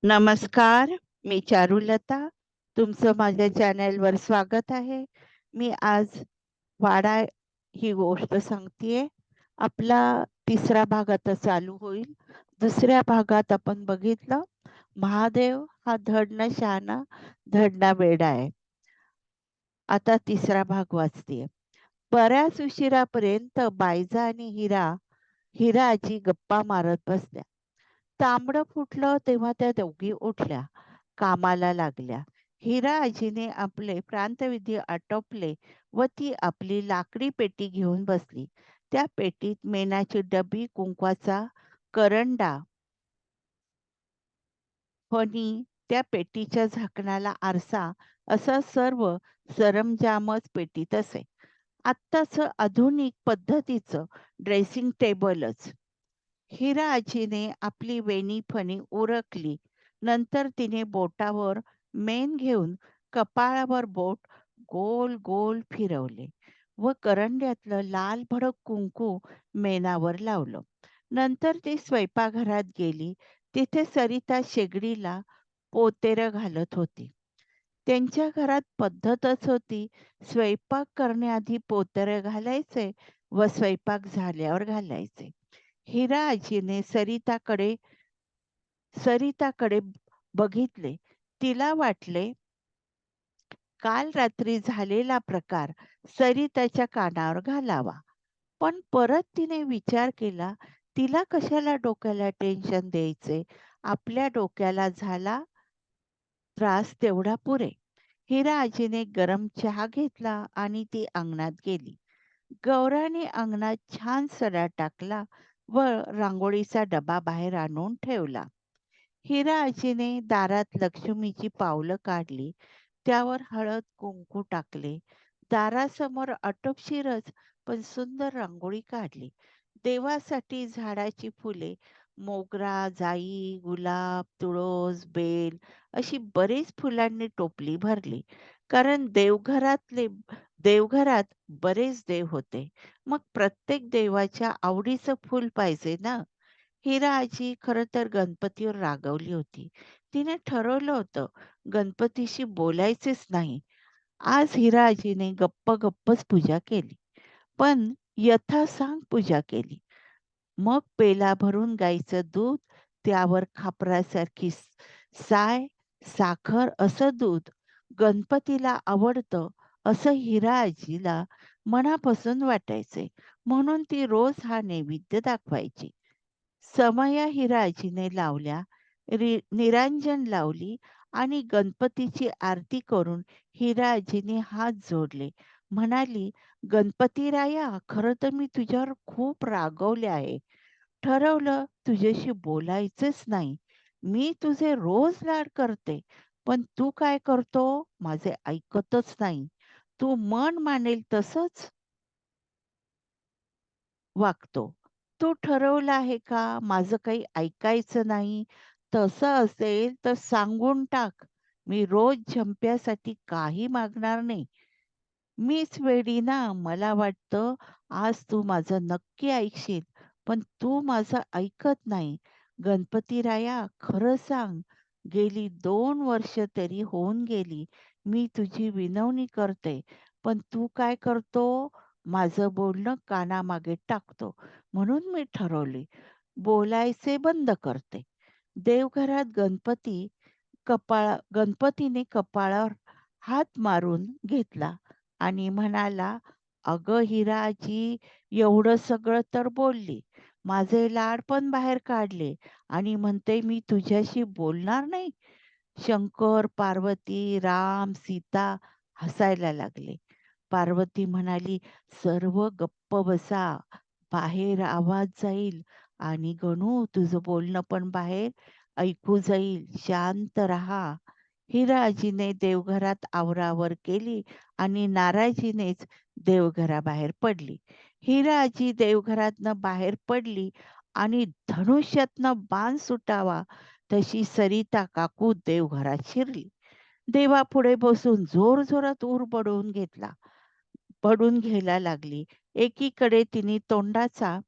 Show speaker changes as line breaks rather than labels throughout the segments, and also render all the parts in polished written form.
नमस्कार, मी चारुलता. तुमचं माझ्या चॅनेलवर स्वागत आहे. मी आज वाडा ही गोष्ट सांगतेय. आपला तिसरा भाग आता चालू होईल. दुसऱ्या भागात आपण बघितलं, महादेव हा धड न शहाणा, धड ना वेडा आहे. आता तिसरा भाग वाचतेय. बऱ्याच उशिरापर्यंत बायजा आणि हिरा आजी गप्पा मारत बसल्या. तांबडं फुटलं तेव्हा त्या दोघी उठल्या, कामाला लागल्या. हिरा आजीने आपले प्रांतविधी आटोपले व ती आपली लाकडी पेटी घेऊन बसली. त्या पेटीत मेणाची डबी, कुंकवाचा करंडा, फणी, त्या पेटीच्या झाकणाला आरसा, असं सर्व सरंजामच पेटीत असे. आत्ताच आधुनिक पद्धतीचं ड्रेसिंग टेबलच. हिरा आजीने आपली वेणी फणी उरकली. नंतर तिने बोटावर मेन घेऊन कपाळावर बोट गोल गोल फिरवले व करंड्यातलं लाल भडक कुंकू मेणावर लावलं. नंतर ती स्वयंपाकघरात गेली. तिथे सरिता शेगडीला पोतेरं घालत होती. त्यांच्या घरात पद्धतच होती, स्वयंपाक करण्याआधी पोतेरं घालायचे व स्वयंपाक झाल्यावर घालायचे. हिरा आजीने सरिताकडे बघितले. तिला वाटले काल रात्री झालेला प्रकार सरिताच्या कानावर घालावा. पण परत तिने विचार केला, तिला कशाला डोक्याला टेन्शन द्यायचे? आपल्या डोक्याला झाला त्रास तेवढा पुरे. हिरा आजीने गरम चहा घेतला आणि ती अंगणात गेली. गौराने अंगणात छान सडा टाकला व रांगोळीचा डबा बाहेर आणून ठेवला. हिरा आजीने दारात लक्ष्मीची पावलं काढली. त्यावर हळद कुंकू टाकले. दारासमोर आटोपशीरच पण सुंदर रांगोळी काढली. देवासाठी झाडाची फुले, मोगरा, जाई, गुलाब, तुळस, बेल अशी बरीच फुलांनी टोपली भरली. कारण देवघरात बरेच देव होते. मग प्रत्येक देवाच्या आवडीचं फूल पाहिजे ना. हिरा आजी खरं तर गणपतीवर रागावली होती. तिने ठरवलं होतं गणपतीशी बोलायचेच नाही. आज हिरा आजीने गप्पच पूजा केली. पण यथासांग पूजा केली. मग पेला भरून गाईचं दूध, त्यावर खापरासारखी साय, साखर असं दूध गणपतीला आवडतं असं हिरा आजीला मनापासून वाटायचे. म्हणून ती रोज हा नैवेद्य दाखवायची. समया हिरा आजीने लावल्या, निरांजन लावली आणि गणपतीची आरती करून हिरा आजीने हात जोडले. म्हणाली, "गणपतीराया, खरं तर मी तुझ्यावर खूप रागवले आहे. ठरवलं तुझ्याशी बोलायचंच नाही. मी तुझे रोज लाड करते, पण तू काय करतो? माझे ऐकतच नाही. तू मन मानेल तसंच वागतो. तू ठरवलं आहे का माझं काही ऐकायचं नाही? तसं असेल तर सांगून टाक. मी रोज झंप्यासाठी काही मागणार नाही. मीच वेडी ना, मला वाटतं आज तू माझं नक्की ऐकशील, पण तू माझं ऐकत नाही. गणपतीराया, खरं सांग, गेली 2 वर्ष तरी होऊन गेली. मी तुझी विनवणी करते, पण तू काय करतो? माझं बोलणं कानामागे टाकतो. म्हणून मी ठरवले, बोलायचे बंद करते. देवघरात गणपतीने कपाळावर हात मारून घेतला आणि म्हणाला, "अगं हिराजी, एवढं सगळं तर बोलली. माझे लाड पण बाहेर काढले आणि म्हणते मी तुझ्याशी बोलणार नाही?" शंकर, पार्वती, राम, सीता हसायला लागले. पार्वती म्हणाली, "सर्व गप्प बसा. बाहेर आवाज जाईल आणि गणू तुझं बोलणं पण बाहेर ऐकू जाईल. शांत राहा." हिराजीने देवघरात आवरावर केली आणि नाराजीनेच देवघराबाहेर पडली. हिराजी देवघरातनं बाहेर पडली आणि धनुष्यातनं बाण सुटावा तशी सरिता काकू देवघरात शिरली. देवापुढे बसून जोरजोरात ऊर बडून घ्यायला लागली. एकीकडे तिने तोंडाचा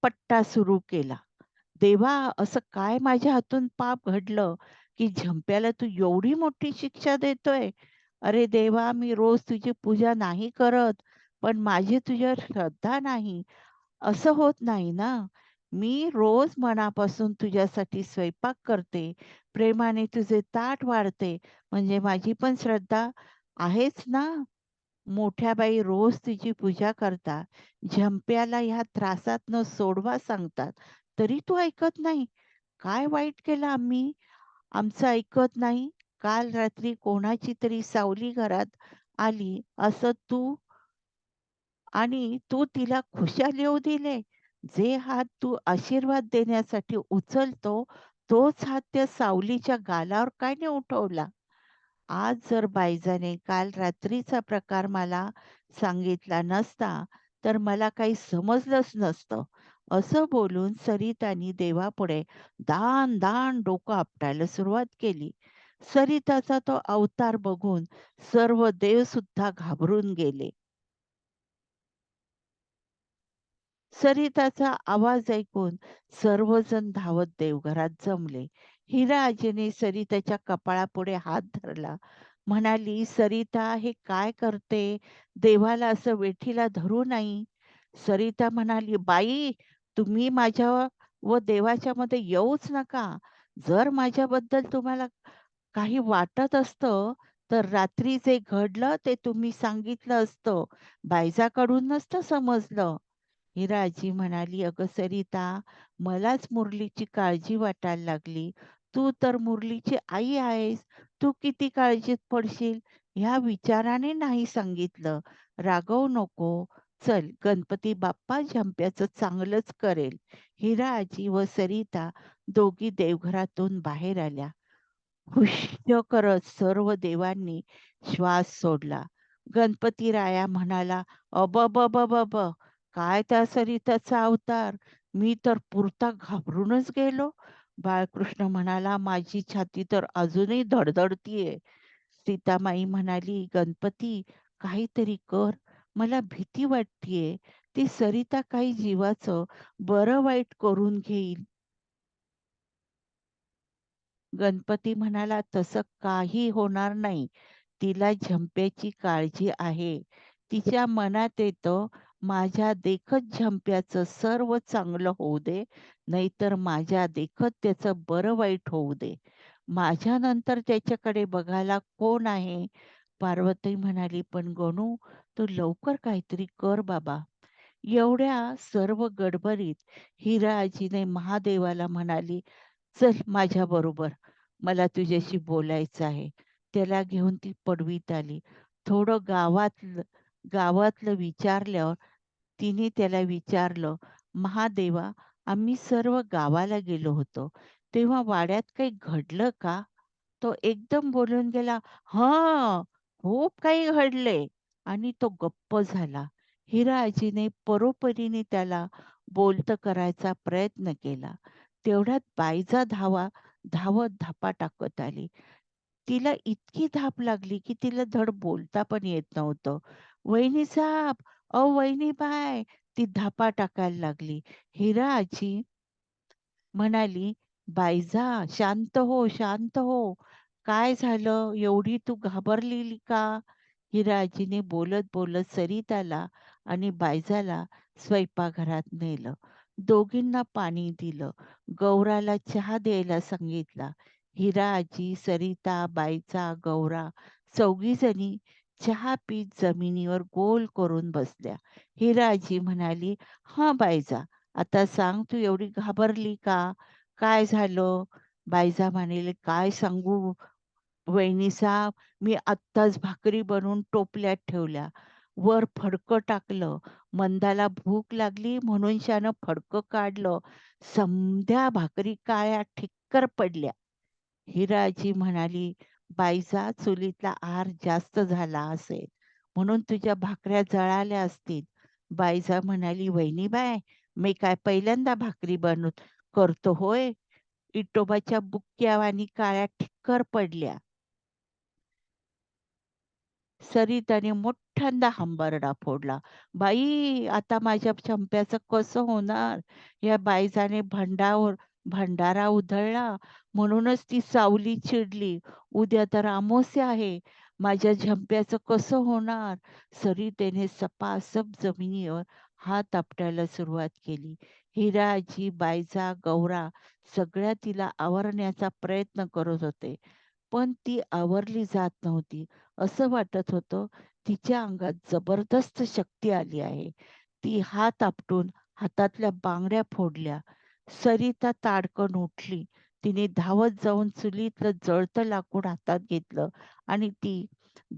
पट्टा सुरू केला. देवा, असं काय माझ्या हातून पाप घडलं, की झंप्याला तू एवढी मोठी शिक्षा देतोय? अरे देवा, मी रोज तुझी पूजा नाही करत, पण माझी तुझ्यावर श्रद्धा नाही. असं होत नाही ना. मी रोज मनापासून तुझ्यासाठी स्वयंपाक करते, प्रेमाने तुझे ताट वाढते, म्हणजे माझी पण श्रद्धा आहेच ना. मोठ्या बाई रोज तिची पूजा करतात. झंप्याला ह्या त्रासातनं सोडवा सांगतात, तरी तू ऐकत नाही. काय वाईट केलं आम्ही? आमचं ऐकत नाही. काल रात्री कोणाची तरी सावली घरात आली, असं तू आणि तू तिला खुशाल येऊ दिले. जे हात तू आशीर्वाद देण्यासाठी उचलतो, तोच हात त्या सावलीच्या गालावर काय नाही उठवला? आज जर बाईजाने काल रात्रीचा प्रकार मला सांगितला नसता, तर मला काही समजलंच नसतं. असं बोलून सरितानी देवापुढे दान-दान डोकं आपटायला सुरुवात केली. सरिताचा तो अवतार बघून सर्व देवसुद्धा घाबरून गेले. सरिताचा आवाज ऐकून सर्वजण धावत देवघरात जमले. हिरा आजीने सरिताच्या कपाळापुढे हात धरला. म्हणाली, "सरिता, हे काय करते? देवाला असं वेठीला धरू नाही." सरिता म्हणाली, "बाई, तुम्ही माझ्या व देवाच्या मध्ये येऊच नका. जर माझ्याबद्दल तुम्हाला काही वाटत असतं, तर रात्री जे घडलं ते तुम्ही सांगितलं असतं. बायजाकडून नसतं समजलं." ही म्हणाली, "अगं सरिता, मलाच मुरलीची काळजी वाटायला लागली. तू तर मुरलीची आई आहेस. तू किती काळजीत पडशील ह्या विचाराने नाही सांगितलं. रागवू नको. चल, गणपती बाप्पा झंप्याचं चांगलंच करेल." हिरा आजी व सरिता दोघी देवघरातून बाहेर आल्या. हुश्य करत सर्व देवांनी श्वास सोडला. गणपतीराया म्हणाला, "अबबबबब! काय त्या सरिताचा अवतार! मी तर पुरता घाबरूनच गेलो." बाळकृष्ण म्हणाला, "माझी छाती तर अजूनही धडधडतीये." सीतामाई म्हणाली, "गणपती, काहीतरी कर. मला भीती वाटतेय. ती सरिता काही जीवाचं बरं वाईट करून घेईल." गणपती म्हणाला, "तसं काही होणार नाही. तिला झंप्याची काळजी आहे. तिच्या मनात येतं, माझ्या देखत झंप्याचं सर्व चांगलं होऊ दे, नाहीतर माझ्या देखत त्याचं बरं वाईट होऊ दे. माझ्यानंतर त्याच्याकडे बघायला कोण आहे?" पार्वती म्हणाली, "पण गणू, तू लवकर काहीतरी कर बाबा." एवढ्या सर्व गडबडीत हिरा आजीने महादेवाला म्हणाली, "चल माझ्याबरोबर. मला तुझ्याशी बोलायचं आहे." त्याला घेऊन ती पडवीत आली. थोडं गावातलं विचारल्यावर तिने त्याला विचारलं, "महादेवा, आम्ही सर्व गावाला गेलो होतो. तेव्हा वाड्यात काही घडलं का?" तो एकदम बोलून गेला, "हां, खूप काही घडलंय." आणि तो गप्प झाला. हिरा आजीने परोपरीने त्याला बोलतं करायचा प्रयत्न केला. तेवढ्यात बाईजा धावत धापा टाकत आली. तिला इतकी धाप लागली, की तिला धड बोलता पण येत नव्हतं. "वहिनीसाब, अहो वहिनीबाई!" ती धापा टाकायला लागली. हिरा आजी म्हणाली, "बाईजा, शांत हो, शांत हो. काय झालं? एवढी तू घाबरलेली का?" हिराजीने बोलत-बोलत सरिताला आणि बायजाला स्वयंपाकघरात नेलं. दोघींना पाणी दिलं. गौराला चहा द्यायला सांगितला. हिरा आजी, सरिता, बायजा, गौरा चौघीजणी चहा पीत जमिनीवर गोल करून बसल्या. हिरा आजी म्हणाली, "हां बायजा, आता सांग, तू एवढी घाबरली का? काय झालं?" बायजा म्हणाली, "काय सांगू वहिनीसाब, मी आत्ताच भाकरी बनवून टोपल्यात ठेवल्या. वर फडकं टाकलं. मंदाला भूक लागली म्हणून त्यानं फडकं काढलं. समद्या भाकरी काळ्या ठिक्कर पडल्या." हिराजी म्हणाली, "बाईचा चुलीतला आर जास्त झाला असेल, म्हणून तुझ्या भाकऱ्या जळाल्या असतील." बाईजा म्हणाली, "वहिनीबाई, मी काय पहिल्यांदा भाकरी करतो होय? इटोबाच्या बुक्क्यावानी काळ्या ठिक्कर पडल्या." सरिताने मोठ्यांदा हंबरडा फोडला. "बाई, आता माझ्या चंप्याचं कसं होणार?" या बाईजाने भंडारा उधळला म्हणूनच ती सावली चिडली. उद्या तर अमावास्या आहे. माझ्या झंप्याचं कसं होणार? सरितेने सपासप जमिनीवर हात आपटायला सुरुवात केली. हिराजी, बायजा, गौरा सगळ्या तिला आवरण्याचा प्रयत्न करत होते. पण ती आवरली जात नव्हती. असं वाटत होतं तिच्या अंगात जबरदस्त शक्ती आली आहे. ती हात आपटून हातातल्या बांगड्या फोडल्या. सरिता ताडकन उठली. तिने धावत जाऊन चुलीतलं जळतं लाकूड हातात घेतलं आणि ती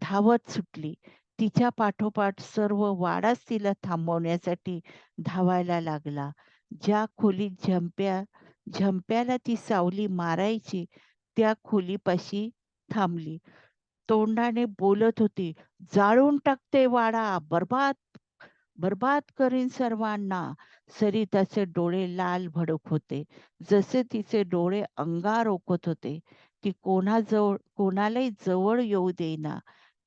धावत सुटली. तिच्या पाठोपाठ सर्व वाडाच तिला थांबवण्यासाठी धावायला लागला. ज्या खोलीत झंप्याला ती सावली मारायची, त्या खोलीपाशी थांबली. तोंडाने बोलत होती, "जाळून टाकते वाडा, बरबाद बरबाद करीन सर्वांना." सरिताचे डोळे लाल भडक होते. जसे तिचे डोळे अंगार ओकत होते. ती कोणालाही जवळ येऊ देईना.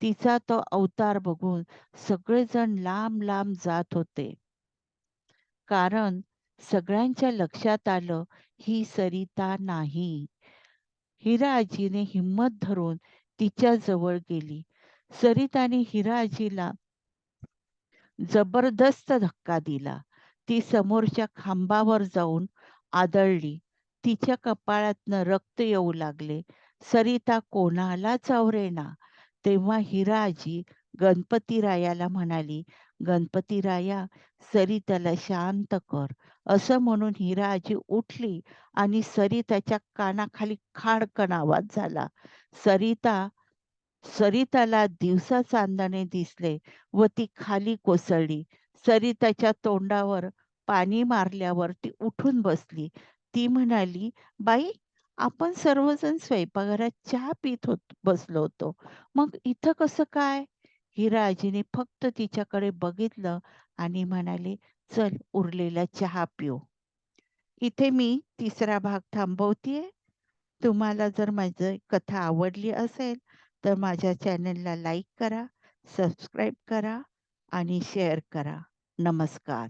तिचा तो अवतार बघून सगळेजण लांब-लांब जात होते. कारण सगळ्यांच्या लक्षात आलं, ही सरिता नाही. हिराआजीने हिम्मत धरून तिच्याजवळ गेली. सरिताने हिराआजीला जबरदस्त धक्का दिला. ती समोरच्या खांबावर जाऊन आदळली. तिच्या कपाळातनं रक्त येऊ लागले. सरिता कोणालाच आवरेना. तेव्हा हिराजी गणपतीरायाला म्हणाली, "गणपतीराया, सरिताला शांत कर." असं म्हणून हिराजी उठली आणि सरिताच्या कानाखाली खाडकन आवाज झाला. सरिता सरिताला दिवसा-चांदणे दिसले व ती खाली कोसळली. सरिताच्या तोंडावर पाणी मारल्यावर ती उठून बसली. ती म्हणाली, "बाई, आपण सर्वजण स्वयंपाकघरात चहा पीत बसलो होतो. मग इथं कसं काय?" हिराजीने फक्त तिच्याकडे बघितलं आणि म्हणाले, "चल उरलेला चहा पिऊ." इथे मी तिसरा भाग थांबवतीये. तुम्हाला जर माझी कथा आवडली असेल, तर माझ्या चॅनलला लाईक करा, सबस्क्राईब करा आणि शेअर करा. नमस्कार.